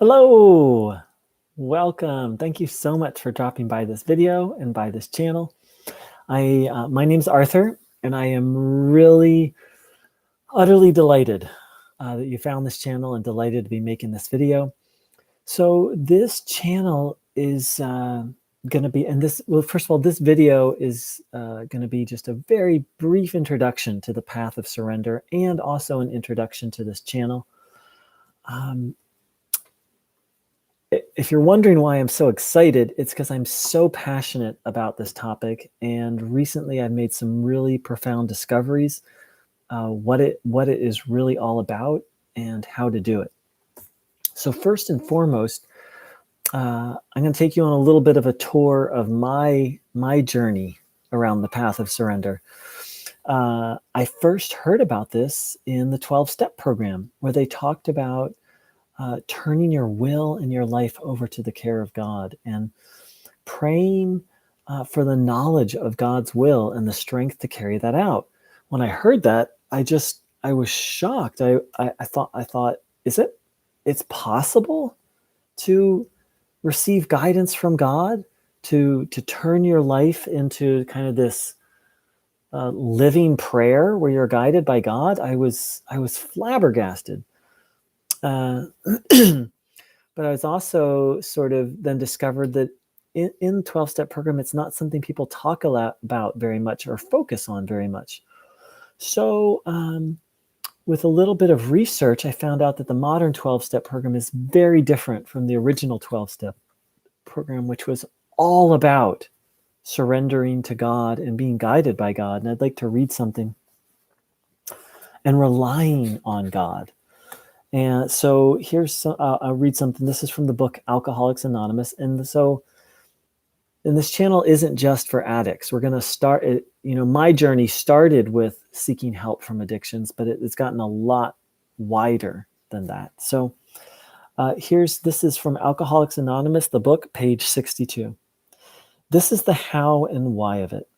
Hello, welcome. Thank you so much for dropping by this video and by this channel. My name's Arthur, and I am really utterly delighted that you found this channel and delighted to be making this video. So this channel is going to be, first of all, this video is going to be just a very brief introduction to the path of surrender and also an introduction to this channel. If you're wondering why I'm so excited, it's because I'm so passionate about this topic. And recently I've made some really profound discoveries, what it is really all about and how to do it. So first and foremost, I'm going to take you on a little bit of a tour of my journey around the path of surrender. I first heard about this in the 12-step program, where they talked about turning your will and your life over to the care of God and praying for the knowledge of God's will and the strength to carry that out. When I heard that, I was shocked. I thought, it's possible to receive guidance from God, to turn your life into kind of this living prayer where you're guided by God? I was flabbergasted. But I was also sort of then discovered that in the 12-step program, it's not something people talk a lot about very much or focus on very much. So with a little bit of research, I found out that the modern 12-step program is very different from the original 12-step program, which was all about surrendering to God and being guided by God. And I'd like to read something. And relying on God. And so here's, I'll read something. This is from the book Alcoholics Anonymous. And this channel isn't just for addicts. We're going to start it. My journey started with seeking help from addictions, but it's gotten a lot wider than that. So this is from Alcoholics Anonymous, the book, page 62. This is the how and why of it.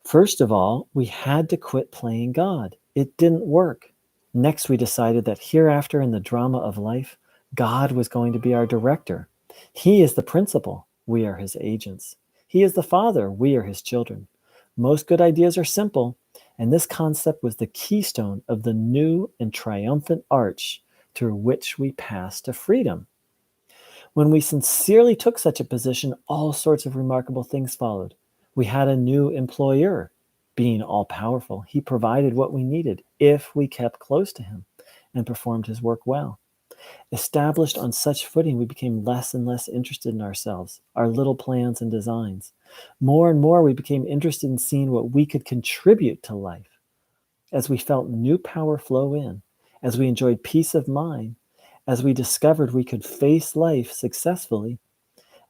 First of all, we had to quit playing God. It didn't work. Next, we decided that hereafter in the drama of life, God was going to be our director. He is the principal. We are his agents. He is the father. We are his children. Most good ideas are simple, and this concept was the keystone of the new and triumphant arch through which we pass to freedom. When we sincerely took such a position, all sorts of remarkable things followed. We had a new employer. Being all-powerful, he provided what we needed if we kept close to him and performed his work well. Established on such footing, we became less and less interested in ourselves, our little plans and designs. More and more, we became interested in seeing what we could contribute to life. As we felt new power flow in, as we enjoyed peace of mind, as we discovered we could face life successfully,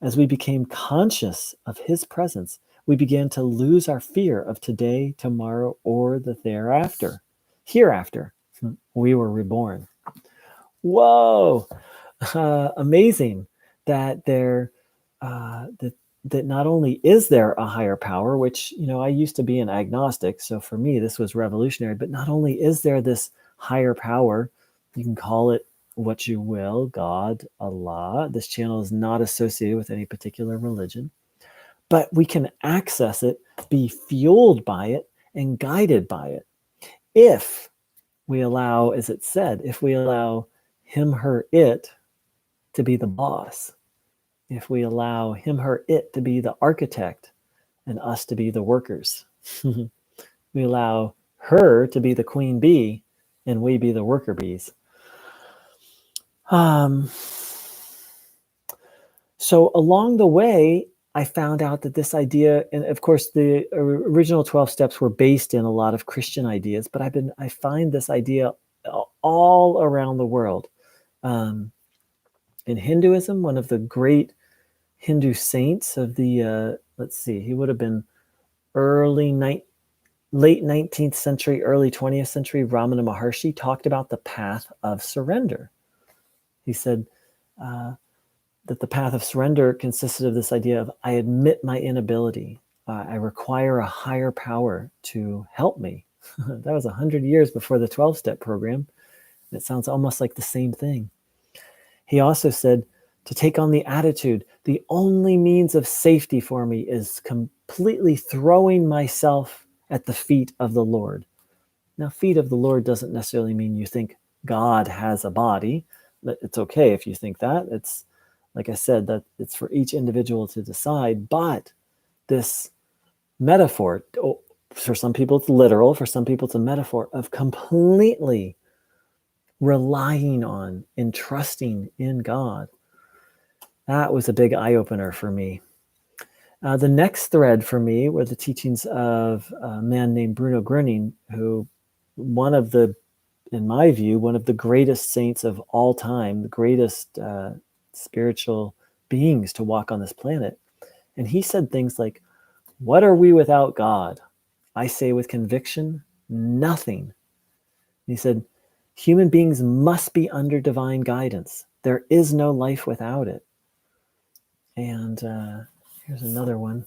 as we became conscious of his presence, we began to lose our fear of today, tomorrow, or the thereafter. Hereafter, we were reborn. Whoa! Amazing that that not only is there a higher power, which, I used to be an agnostic, so for me this was revolutionary, but not only is there this higher power, you can call it what you will, God, Allah. This channel is not associated with any particular religion. But we can access it, be fueled by it, and guided by it. If we allow, as it said, if we allow him, her, it to be the boss. If we allow him, her, it to be the architect and us to be the workers. We allow her to be the queen bee and we be the worker bees. So along the way, I found out that this idea, and of course the original 12 steps were based in a lot of Christian ideas, but I find this idea all around the world. In Hinduism, one of the great Hindu saints of the, he would have been late 19th century, early 20th century, Ramana Maharshi talked about the path of surrender. He said, that the path of surrender consisted of this idea of, I admit my inability. I require a higher power to help me. That was 100 years before the 12-step program. It sounds almost like the same thing. He also said to take on the attitude, the only means of safety for me is completely throwing myself at the feet of the Lord. Now, feet of the Lord doesn't necessarily mean you think God has a body. But it's okay if you think that. It's, like I said, that it's for each individual to decide. But this metaphor, for some people it's literal, for some people it's a metaphor of completely relying on and trusting in God. That was a big eye-opener for me. The next thread for me were the teachings of a man named Bruno Gröning, who in my view, one of the greatest saints of all time, the greatest spiritual beings to walk on this planet. And he said things like, "What are we without God? I say with conviction, nothing." And he said, "Human beings must be under divine guidance. There is no life without it." And here's another one.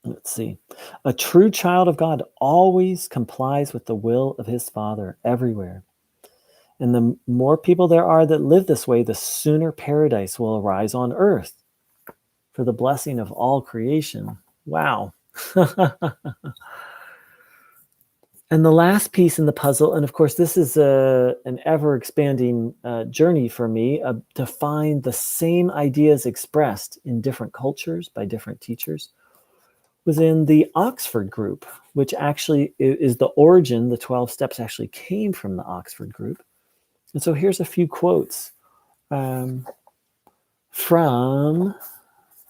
Let's see. "A true child of God always complies with the will of his Father everywhere. And the more people there are that live this way, the sooner paradise will arise on earth for the blessing of all creation." Wow. And the last piece in the puzzle, and of course, this is an ever expanding journey for me to find the same ideas expressed in different cultures by different teachers, was in the Oxford group, which actually is the origin. The 12 steps actually came from the Oxford group. And so here's a few quotes from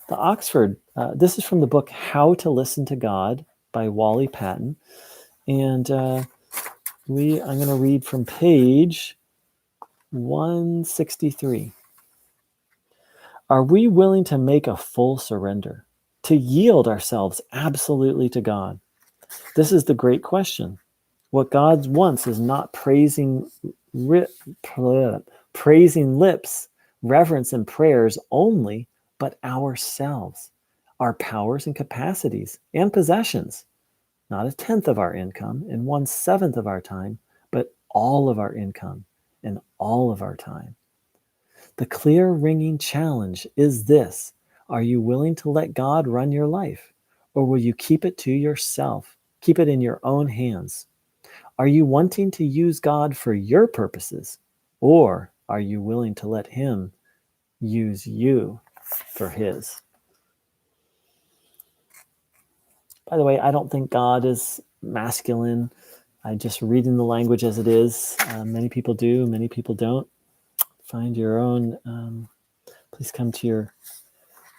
the Oxford. This is from the book How to Listen to God by Wally Patton. And I'm going to read from page 163. "Are we willing to make a full surrender, to yield ourselves absolutely to God? This is the great question. What God wants is not praising lips, reverence, and prayers only, but ourselves, our powers and capacities and possessions. Not a tenth of our income and 1/7 of our time, but all of our income and all of our time. The clear, ringing challenge is this: are you willing to let God run your life, or will you keep it to yourself? Keep it in your own hands? Are you wanting to use God for your purposes, or are you willing to let Him use you for His?" By the way, I don't think God is masculine. I'm just reading the language as it is. Many people do, many people don't. Find your own, please come to your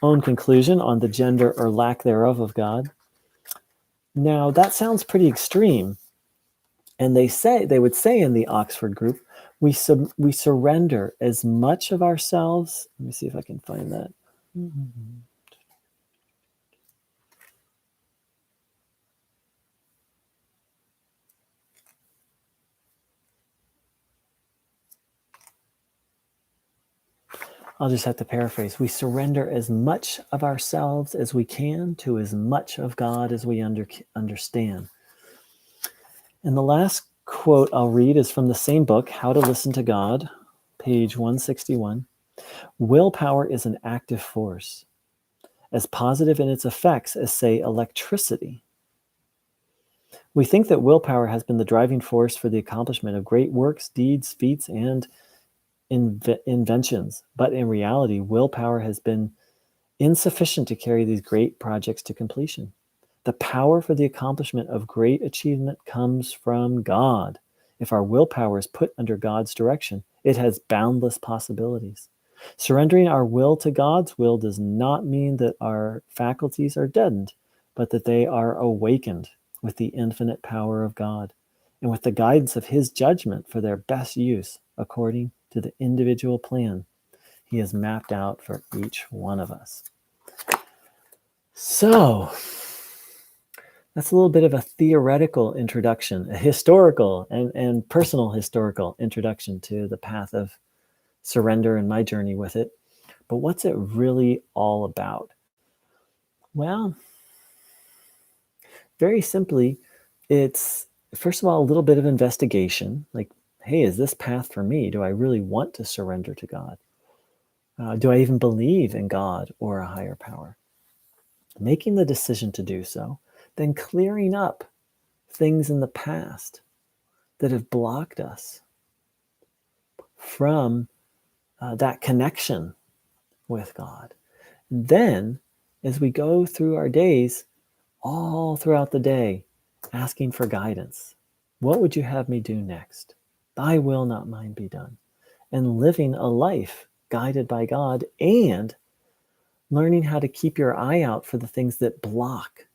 own conclusion on the gender or lack thereof of God. Now, that sounds pretty extreme. And they would say in the Oxford group, we surrender as much of ourselves. Let me see if I can find that. I'll just have to paraphrase. We surrender as much of ourselves as we can to as much of God as we understand. And the last quote I'll read is from the same book, How to Listen to God, page 161. "Willpower is an active force, as positive in its effects as, say, electricity. We think that willpower has been the driving force for the accomplishment of great works, deeds, feats, and inventions. But in reality, willpower has been insufficient to carry these great projects to completion. The power for the accomplishment of great achievement comes from God. If our willpower is put under God's direction, it has boundless possibilities. Surrendering our will to God's will does not mean that our faculties are deadened, but that they are awakened with the infinite power of God and with the guidance of His judgment for their best use according to the individual plan He has mapped out for each one of us." So, that's a little bit of a theoretical introduction, a historical and personal historical introduction to the path of surrender and my journey with it. But what's it really all about? Well, very simply, it's first of all a little bit of investigation. Like, hey, is this path for me? Do I really want to surrender to God? Do I even believe in God or a higher power? Making the decision to do so, then clearing up things in the past that have blocked us from that connection with God. And then, as we go through our days, all throughout the day, asking for guidance. What would you have me do next? Thy will, not mine, be done. And living a life guided by God and learning how to keep your eye out for the things that block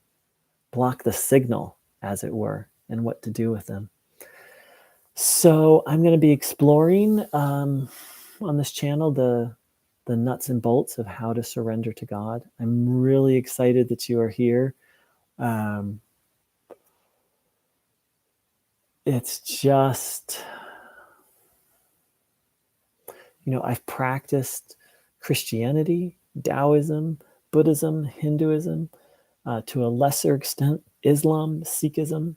the signal, as it were, and what to do with them. So I'm going to be exploring on this channel the nuts and bolts of how to surrender to God. I'm really excited that you are here. It's just, I've practiced Christianity, Taoism, Buddhism, Hinduism, to a lesser extent, Islam, Sikhism,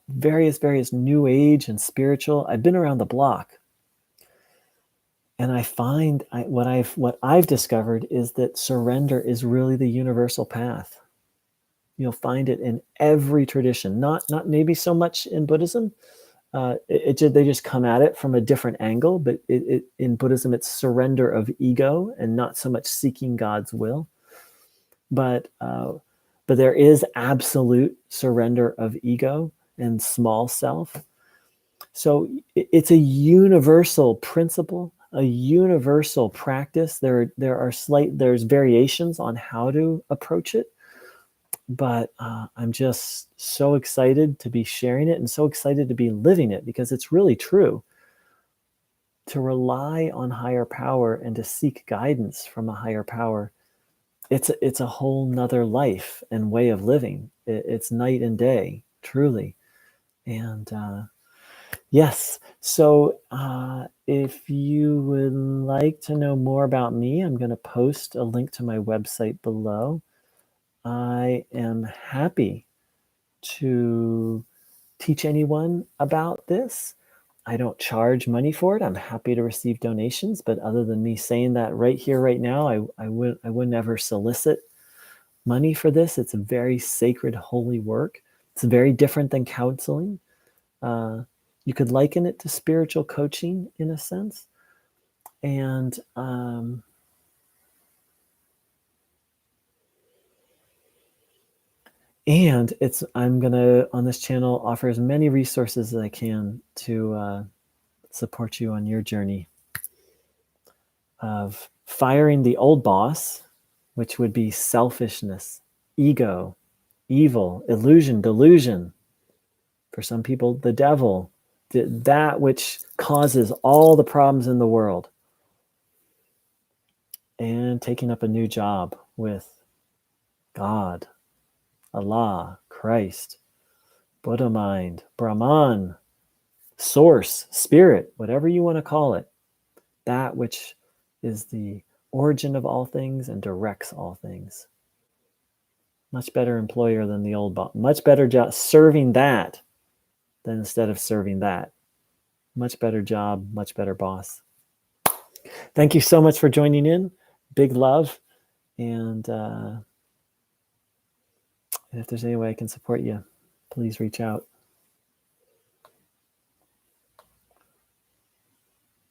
various New Age and spiritual. I've been around the block, and I find what I've discovered is that surrender is really the universal path. You'll find it in every tradition. Not maybe so much in Buddhism. They just come at it from a different angle. But in Buddhism, it's surrender of ego and not so much seeking God's will. But there is absolute surrender of ego and small self. So it's a universal principle, a universal practice. There's variations on how to approach it, but I'm just so excited to be sharing it and so excited to be living it, because it's really true. To rely on higher power and to seek guidance from a higher power, it's a whole nother life and way of living. It's night and day, truly. And yes, so if you would like to know more about me, I'm going to post a link to my website below. I am happy to teach anyone about this. I don't charge money for it. I'm happy to receive donations, but other than me saying that right here, right now, I would never solicit money for this. It's a very sacred, holy work. It's very different than counseling. You could liken it to spiritual coaching in a sense. And I'm going to, on this channel, offer as many resources as I can to support you on your journey of firing the old boss, which would be selfishness, ego, evil, illusion, delusion. For some people, the devil, that which causes all the problems in the world. And taking up a new job with God, Allah, Christ, Buddha mind, Brahman, source, spirit, whatever you want to call it, that which is the origin of all things and directs all things. Much better employer than the old boss. Much better job serving that than instead of serving that. Much better job, much better boss. Thank you so much for joining in. Big love. And if there's any way I can support you, please reach out.